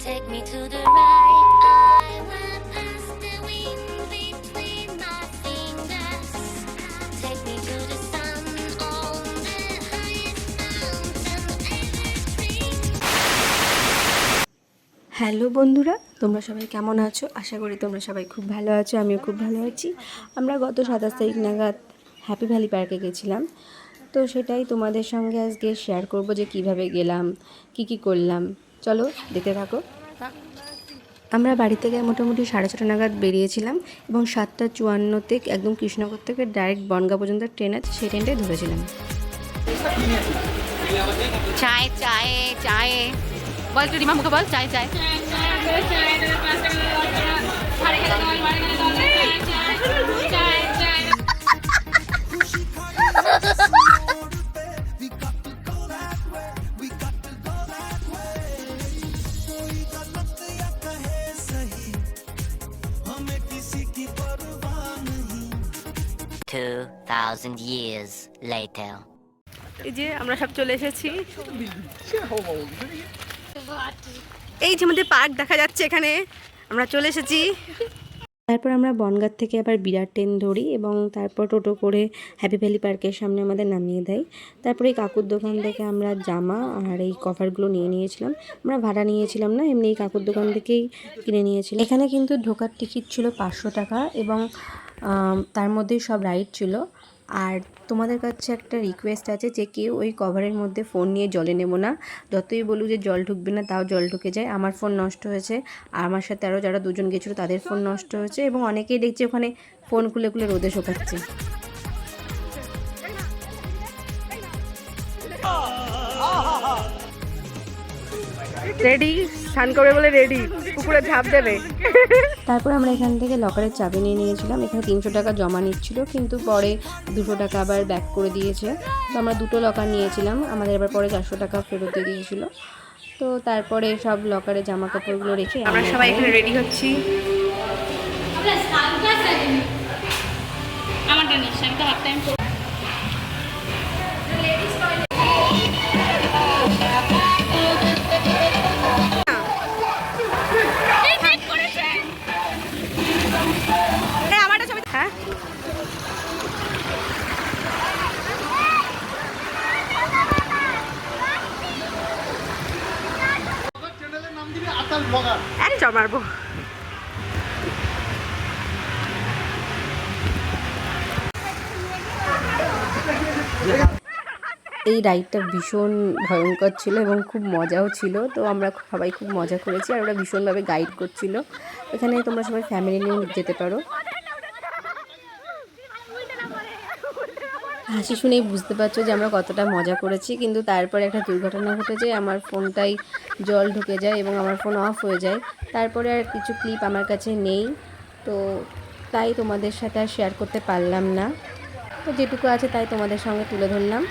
Take me to the right. I will pass the wind between my fingers. Take me to the sun on the highest mountain ever dreamed. Hello বন্ধুরা, তোমরা সবাই কেমন আছো? আশা করি তোমরা সবাই খুব ভালো আছো। আমিও খুব ভালো আছি। আমরা গত 27 তারিখ নাগাদ হ্যাপি ভ্যালি পার্কে গেছিলাম। তো সেটাই তোমাদের সঙ্গে আজকে শেয়ার করব যে কিভাবে গেলাম, কি করলাম। চলো দেখতে থাকো। আমরা বাড়ি থেকে মোটামুটি 6:30 নাগাদ বেরিয়েছিলাম এবং 7:54-তে একদম কৃষ্ণনগর থেকে ডাইরেক্ট বনগাঁ পর্যন্ত ট্রেন আছে, সেই ট্রেনটাই ধরেছিলাম। চায় চায় চায় বল একটু রিমা মুখে বল চায় চায় Years later. এই যে আমরা সব চলে এসেছি। এই যে আমাদের পার্ক দেখা যাচ্ছে, এখানে আমরা চলে এসেছি। তারপর আমরা বনগাঁ থেকে আবার বিরাট ট্রেন ধরি এবং তারপর টোটো করে হ্যাপি ভ্যালি পার্কের সামনে আমাদের নামিয়ে দেয়। তারপরে এই কাকুর দোকান থেকে আমরা জামা আর এই কভারগুলো নিয়েছিলাম। আমরা ভাড়া নিয়েছিলাম না, এমনি এই কাকুর দোকান থেকেই কিনে নিয়েছিলাম। এখানে কিন্তু ঢোকার টিকিট ছিল 500 টাকা এবং তার মধ্যেই সব রাইড ছিল। আর তোমাদের কাছে একটা রিকোয়েস্ট আছে যে কেউ ওই কভারের মধ্যে ফোন নিয়ে জলে নেবো না। যতই বলুক যে জল ঢুকবে না, তাও জল ঢুকে যায়। আমার ফোন নষ্ট হয়েছে, আর আমার সাথে আরও যারা দুজন গেছিলো তাদের ফোন নষ্ট হয়েছে এবং অনেকেই দেখছি ওখানে ফোন খুলে খুলে রোদে শোকাচ্ছে। রেডি, স্নান করবে বলে রেডি, পুকুরে ঝাঁপ দেবে। তারপর আমরা এখান থেকে লকারের চাবি নিয়ে নিয়েছিলাম। এখানে 300 টাকা জমা নিচ্ছিল, কিন্তু পরে 200 টাকা আবার ব্যাক করে দিয়েছে। তো আমরা দুটো লকার নিয়েছিলাম, আমাদের আবার পরে 400 টাকা ফেরত দিয়ে দিয়েছিল। তো তারপরে সব লকারে জামা কাপড়গুলো রেখে আমরা সবাই এখানে রেডি হচ্ছি। মারবো। এই রাইডটা ভীষণ ভয়ঙ্কর ছিল এবং খুব মজাও ছিল। তো আমরা সবাই খুব মজা করেছি, আর ওরা ভীষণভাবে গাইড করছিল। এখানে তোমরা সবাই ফ্যামিলি নিয়ে যেতে পারো। হাসি শুনেই বুঝতে পারছো যে আমরা কতটা মজা করেছি, কিন্তু তারপরে একটা দুর্ঘটনা ঘটে যায়। আমার ফোনটাই জল ঢুকে যায় এবং আমার ফোন অফ হয়ে যায়। তারপরে আর কিছু ক্লিপ আমার কাছে নেই, তো তাই তোমাদের সাথে আর শেয়ার করতে পারলাম না। তো যেটুকু আছে তাই তোমাদের সঙ্গে তুলে ধরলাম।